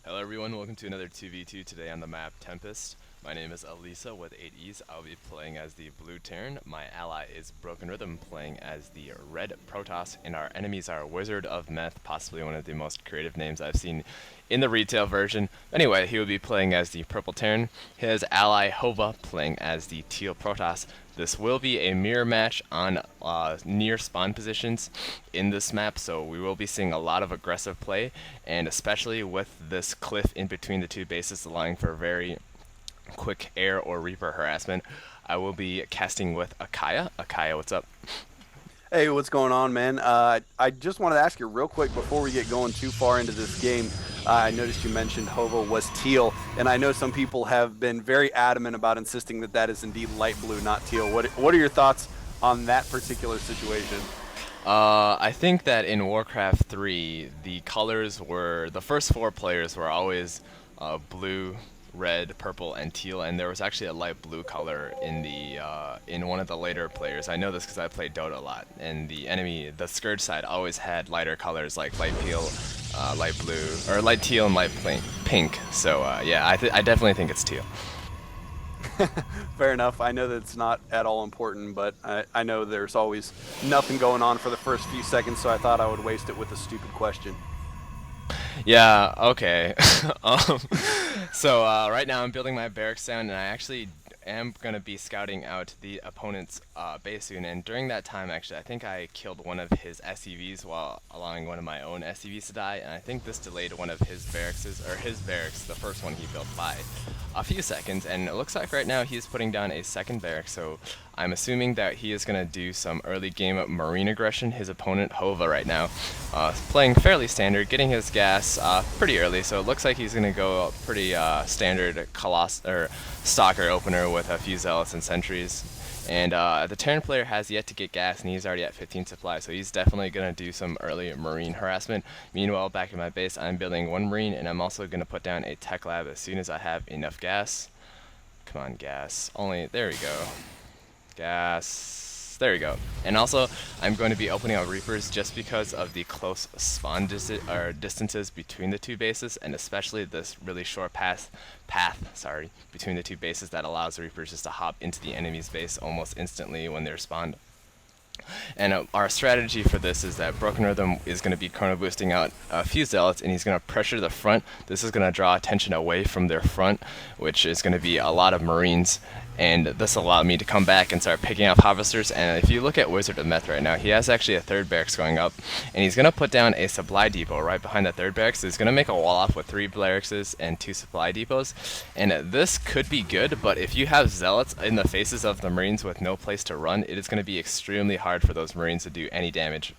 Hello everyone, welcome to another 2v2 today on the map Tempest. My name is ALEEEEEEESA with 8 E's. I'll be playing as the blue Terran. My ally is BrokenRhythm playing as the red Protoss, and our enemies are WizardofMeth, possibly one of the most creative names I've seen in the retail version. Anyway, he will be playing as the purple Terran. His ally Hova playing as the teal Protoss. This will be a mirror match on near spawn positions in this map, so we will be seeing a lot of aggressive play, and especially with this cliff in between the two bases allowing for very quick air or reaper harassment. I will be casting with Akaya. Akaya, what's up? Hey, what's going on, man? I just wanted to ask you real quick before we get going too far into this game. I noticed you mentioned Hova was teal, and I know some people have been very adamant about insisting that that is indeed light blue, not teal. What are your thoughts on that particular situation? I think that in Warcraft 3, the colors were the first four players were always blue, red, purple, and teal, and there was actually a light blue color in the in one of the later players. I know this because I played Dota a lot, and the enemy, the Scourge side, always had lighter colors like light teal, light blue, or light teal and light pink. So yeah, I definitely think it's teal. Fair enough. I know that it's not at all important, but I know there's always nothing going on for the first few seconds, so I thought I would waste it with a stupid question. Yeah, okay. um, so right now I'm building my barracks down, and I actually am going to be scouting out the opponent's base soon. And during that time, actually, I think I killed one of his SCVs while allowing one of my own SCVs to die. And I think this delayed one of his barracks, the first one he built, by a few seconds. And it looks like right now he's putting down a second barrack. So I'm assuming that he is going to do some early game marine aggression. His opponent, Hova, right now, playing fairly standard, getting his gas pretty early. So it looks like he's going to go pretty standard Stalker opener with a few Zealots and Sentries. And the Terran player has yet to get gas, and he's already at 15 supply, so he's definitely going to do some early Marine harassment. Meanwhile, back in my base, I'm building one Marine, and I'm also going to put down a Tech Lab as soon as I have enough gas. Come on, gas. There we go. Gas. There we go. And also, I'm going to be opening up Reapers just because of the close spawn distances between the two bases, and especially this really short path between the two bases that allows Reapers just to hop into the enemy's base almost instantly when they're spawned. And our strategy for this is that BrokenRhythm is going to be chrono boosting out a few Zealots, and he's going to pressure the front. This is going to draw attention away from their front, which is going to be a lot of Marines, and this allowed me to come back and start picking up Harvesters. And if you look at WizardofMeth right now, he has actually a third barracks going up, and he's going to put down a supply depot right behind the third barracks. So he's going to make a wall off with 3 barracks and 2 supply depots, and this could be good, but if you have Zealots in the faces of the Marines with no place to run, it is going to be extremely hard for those Marines to do any damage.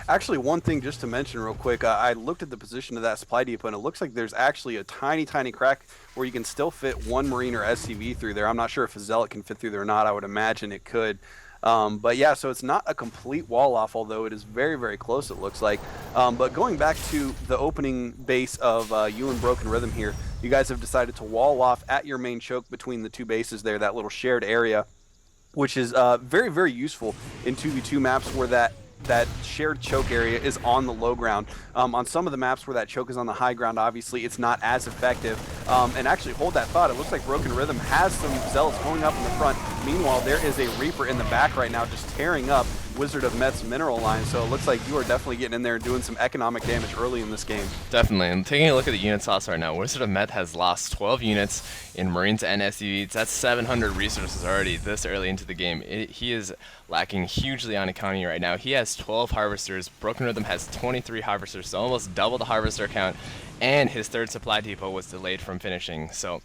Actually, one thing just to mention real quick, I looked at the position of that supply depot, and it looks like there's actually a tiny, tiny crack where you can still fit one Marine or SCV through there. I'm not sure if a Zealot can fit through there or not. I would imagine it could. But yeah, so it's not a complete wall off, although it is very, very close, it looks like. But going back to the opening base of you and BrokenRhythm here, you guys have decided to wall off at your main choke between the two bases there, that little shared area, which is very, very useful in 2v2 maps where that shared choke area is on the low ground. On some of the maps where that choke is on the high ground, obviously it's not as effective. And actually, hold that thought, it looks like BrokenRhythm has some Zealots going up in the front. Meanwhile, there is a Reaper in the back right now just tearing up WizardofMeth's mineral line, so it looks like you are definitely getting in there and doing some economic damage early in this game. Definitely. I'm taking a look at the unit loss right now. WizardofMeth has lost 12 units in Marines and SCVs. That's 700 resources already this early into the game. He is lacking hugely on economy right now. He has 12 Harvesters. BrokenRhythm has 23 Harvesters, so almost double the Harvester count, and his third supply depot was delayed from finishing. So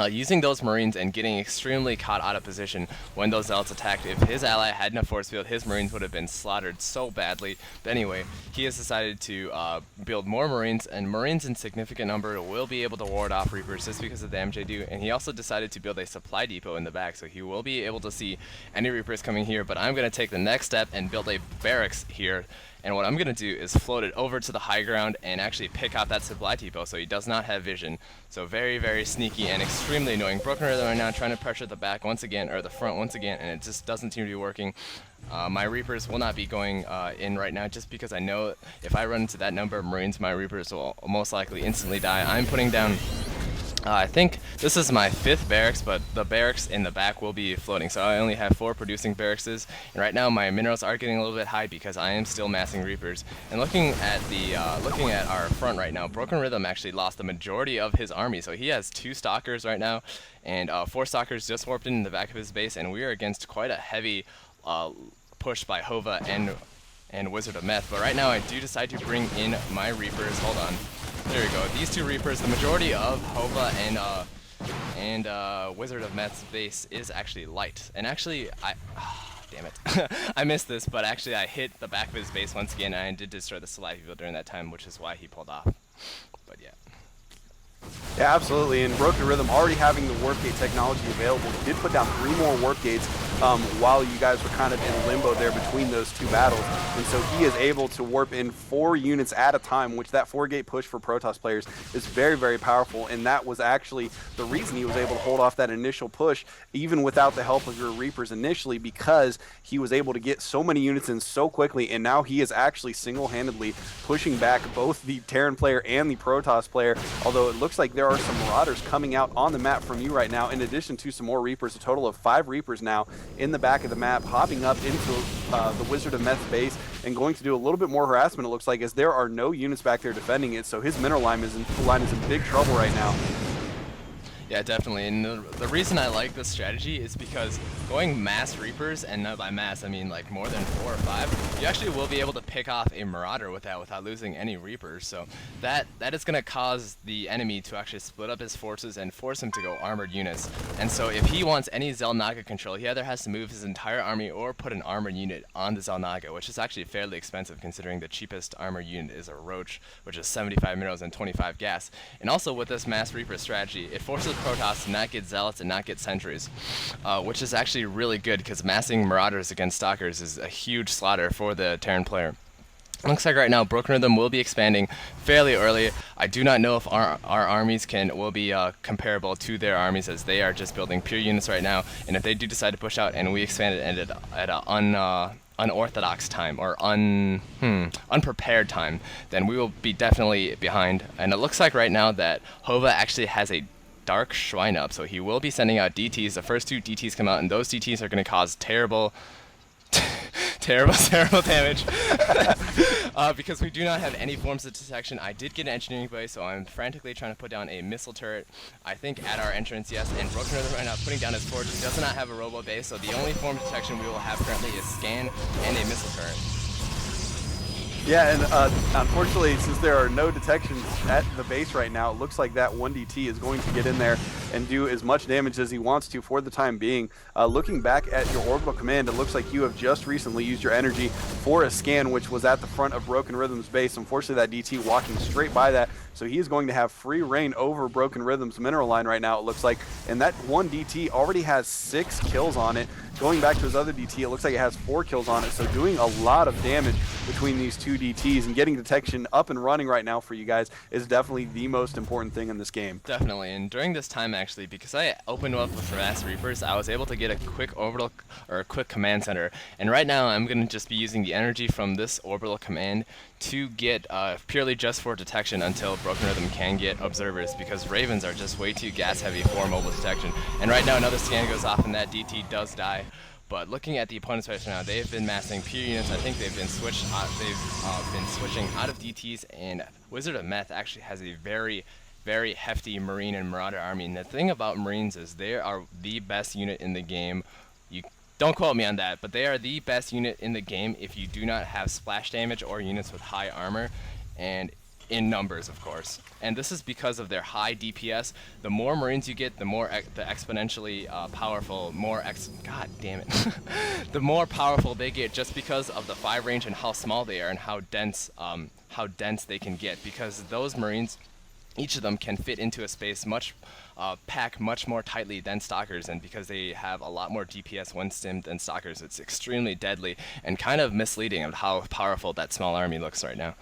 using those Marines and getting extremely caught out of position when those Zealots attacked. If his ally hadn't a force field, his Marines would have been slaughtered so badly. But anyway, he has decided to build more Marines, and Marines in significant number will be able to ward off Reapers just because of the damage they do. And he also decided to build a supply depot in the back, so he will be able to see any Reapers coming here. But I'm going to take the next step and build a barracks here, And what I'm going to do is float it over to the high ground and actually pick out that supply depot so he does not have vision. So very, very sneaky and extremely annoying. BrokenRhythm right now trying to pressure the back once again, or the front once again, and it just doesn't seem to be working. My Reapers will not be going in right now just because I know if I run into that number of Marines, my Reapers will most likely instantly die. I'm putting down, I think this is my 5th barracks, but the barracks in the back will be floating. So I only have 4 producing barracks, and right now my minerals are getting a little bit high because I am still massing Reapers. And looking at our front right now, BrokenRhythm actually lost the majority of his army. So he has 2 stalkers right now, and 4 stalkers just warped in the back of his base, and we are against quite a heavy push by Hova and WizardofMeth. But right now I do decide to bring in my Reapers. Hold on. There we go. These 2 Reapers, the majority of Hova and WizardofMeth's base is actually light. And actually, damn it, I missed this, but actually I hit the back of his base once again, and I did destroy the supply depot during that time, which is why he pulled off. But yeah. Yeah, absolutely. And BrokenRhythm already having the warp gate technology available, he did put down 3 more warp gates while you guys were kind of in limbo there between those 2 battles. And so he is able to warp in 4 units at a time, which that 4-gate push for Protoss players is very, very powerful. And that was actually the reason he was able to hold off that initial push, even without the help of your Reapers initially, because he was able to get so many units in so quickly. And now he is actually single-handedly pushing back both the Terran player and the Protoss player, although it looks like there are some Marauders coming out on the map from you right now, in addition to some more Reapers, a total of 5 Reapers now in the back of the map, hopping up into the WizardofMeth base and going to do a little bit more harassment, it looks like, as there are no units back there defending it, so his mineral line is in big trouble right now. Yeah, definitely. And the reason I like this strategy is because going mass Reapers, and not by mass I mean like more than 4 or 5, you actually will be able to pick off a Marauder with that without losing any Reapers. So that is going to cause the enemy to actually split up his forces and force him to go armored units. And so if he wants any Xel'Naga control, he either has to move his entire army or put an armored unit on the Xel'Naga, which is actually fairly expensive considering the cheapest armored unit is a Roach, which is 75 minerals and 25 gas. And also with this mass Reaper strategy, it forces Protoss to not get Zealots and not get Sentries, which is actually really good because massing Marauders against Stalkers is a huge slaughter for the Terran player. Looks like right now BrokenRhythm will be expanding fairly early. I do not know if our armies will be comparable to their armies, as they are just building pure units right now. And if they do decide to push out and we expand it at an unorthodox time or unprepared time, then we will be definitely behind. And it looks like right now that Hova actually has a Dark Shrine up, so he will be sending out DTs. The first 2 DTs come out, and those DTs are going to cause terrible damage because we do not have any forms of detection. I did get an engineering base, so I'm frantically trying to put down a missile turret, I think at our entrance, yes, and BrokenRhythm right now putting down his forge does not have a robo base, so the only form of detection we will have currently is scan and a missile turret. Yeah, and unfortunately, since there are no detections at the base right now, it looks like that 1DT is going to get in there and do as much damage as he wants to for the time being. Looking back at your orbital command, it looks like you have just recently used your energy for a scan, which was at the front of BrokenRhythm's base. Unfortunately, that DT walking straight by that, so he is going to have free reign over BrokenRhythm's mineral line right now, it looks like. And that 1DT already has 6 kills on it. Going back to his other DT, it looks like it has 4 kills on it, so doing a lot of damage between these 2 DTs, and getting detection up and running right now for you guys is definitely the most important thing in this game. Definitely, and during this time actually, because I opened up with Mass Reapers, I was able to get a quick orbital, or a quick command center, and right now I'm going to just be using the energy from this orbital command to get purely just for detection until BrokenRhythm can get observers, because Ravens are just way too gas heavy for mobile detection. And right now another scan goes off and that DT does die. But looking at the opponent's base right now, they've been massing pure units. I think they've been switching out of DTs, and WizardofMeth actually has a very, very hefty Marine and Marauder army. And the thing about Marines is they are the best unit in the game. You don't quote me on that, but they are the best unit in the game if you do not have splash damage or units with high armor, and in numbers, of course. And this is because of their high DPS. The more Marines you get, the more the exponentially powerful, God damn it. The more powerful they get, just because of the 5 range and how small they are and how dense they can get. Because those Marines each of them can fit into a space pack much more tightly than Stalkers, and because they have a lot more DPS one stim than Stalkers, it's extremely deadly and kind of misleading of how powerful that small army looks right now.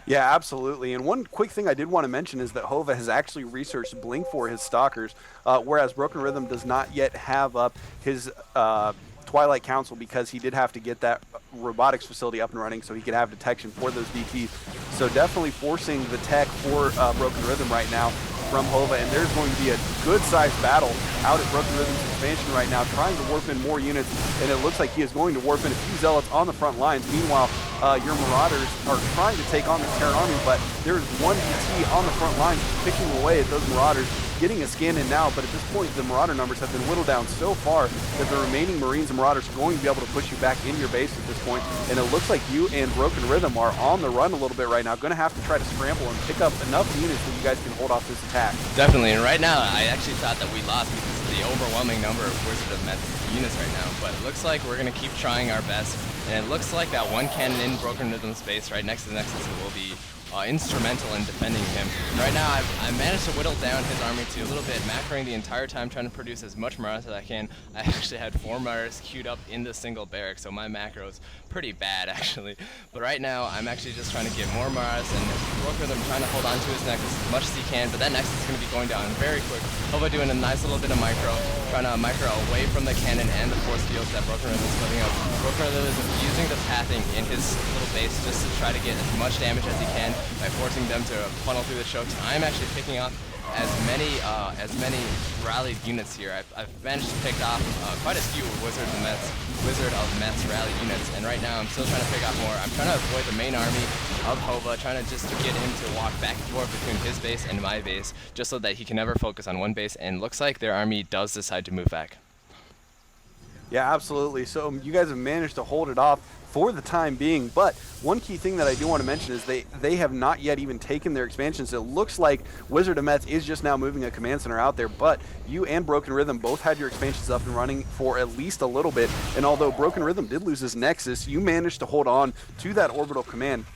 Yeah, absolutely. And one quick thing I did want to mention is that Hova has actually researched Blink for his Stalkers, whereas Broken Rhythm does not yet have up his Twilight Council because he did have to get that robotics facility up and running so he could have detection for those DTs. So definitely forcing the tech for Broken Rhythm right now from Hova, and there's going to be a good-sized battle out at Broken Rhythm's expansion right now, trying to warp in more units, and it looks like he is going to warp in a few Zealots on the front lines. Meanwhile, your Marauders are trying to take on this Terran army, but there's one DT on the front lines picking away at those Marauders, getting a scan in now, but at this point the Marauder numbers have been whittled down so far that the remaining Marines and Marauders are going to be able to push you back into your base at this point, and it looks like you and Broken Rhythm are on the run a little bit right now, going to have to try to scramble and pick up enough units that you guys can hold off this attack. Definitely, and right now I actually thought that we lost because of the overwhelming number of WizardofMeth units right now, but it looks like we're going to keep trying our best, and it looks like that one cannon in Broken Rhythm's base right next to the Nexus will be instrumental in defending him. Right now, I managed to whittle down his army to a little bit, macroing the entire time, trying to produce as much Marauders as I can. I actually had 4 Marauders queued up in the single barrack, so my macro's pretty bad, actually. But right now, I'm actually just trying to get more Marauders and work with him, trying to hold on to his Nexus as much as he can, but that Nexus is going to be going down very quick. Hova doing a nice little bit of micro, trying to micro away from the cannon and the force fields that Broken Rhythm is putting up. Broken Rhythm is using the pathing in his little base just to try to get as much damage as he can by forcing them to funnel through the chokes. I'm actually picking up as many rallied units here. I've managed to pick off quite a few WizardofMeth's rally units, and right now I'm still trying to pick off more. I'm trying to avoid the main army of Hova, trying to just get him to walk back and forth between his base and my base, just so that he can never focus on one base, and looks like their army does decide to move back. Yeah, absolutely. So you guys have managed to hold it off for the time being, but one key thing that I do want to mention is they have not yet even taken their expansions. It looks like WizardofMeth is just now moving a command center out there, but you and Broken Rhythm both had your expansions up and running for at least a little bit, and although Broken Rhythm did lose his Nexus, you managed to hold on to that orbital command.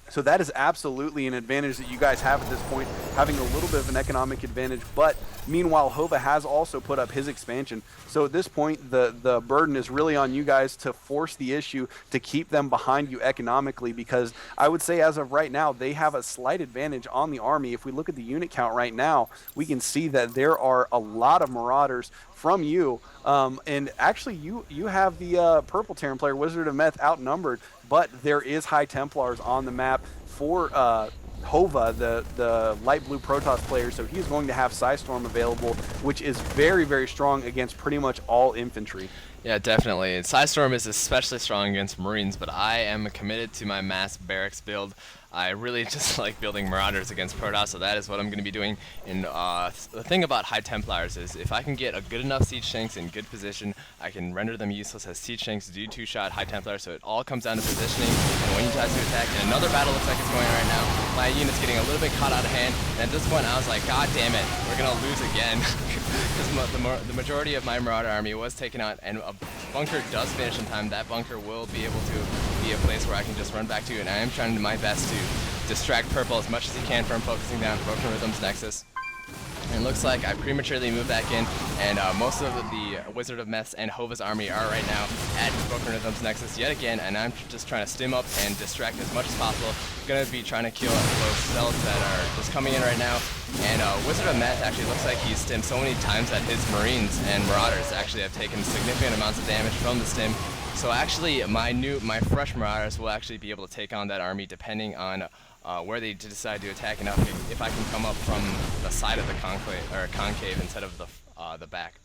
So that is absolutely an advantage that you guys have at this point, having a little bit of an economic advantage. But meanwhile, Hova has also put up his expansion. So at this point, the burden is really on you guys to force the issue to keep them behind you economically, because I would say as of right now, they have a slight advantage on the army. If we look at the unit count right now, we can see that there are a lot of Marauders from you. And actually, you have the Purple Terran player, WizardofMeth, outnumbered, but there is High Templars on the map for Hova, the light blue Protoss player, so he's going to have Psystorm available, which is very, very strong against pretty much all infantry. Yeah, definitely. Psystorm is especially strong against Marines, but I am committed to my mass barracks build. I really just like building Marauders against Protoss, so that is what I'm going to be doing. And the thing about High Templars is if I can get a good enough siege tanks in good position, I can render them useless as siege tanks, do 2-shot High Templars, so it all comes down to positioning and when you decide to attack. And another battle looks like it's going on right now. My unit's getting a little bit caught out of hand, and at this point I was like, God damn it, we're going to lose again. Because the majority of my Marauder army was taken out, and a bunker does finish in time. That bunker will be able to be a place where I can just run back to, and I am trying to do my best to distract Purple as much as he can from focusing down Broken Rhythm's Nexus. And it looks like I prematurely moved back in, and most of the WizardofMeth's and Hova's army are right now at Broken Rhythm's Nexus yet again, and I'm just trying to stim up and distract as much as possible. Gonna be trying to kill those Zealots that are just coming in right now. And WizardofMeth actually looks like he's stimmed so many times that his Marines and Marauders actually have taken significant amounts of damage from the stim. So actually, my fresh Marauders will actually be able to take on that army depending on where they decide to attack, and if I can come up from the side of the concave instead of the back.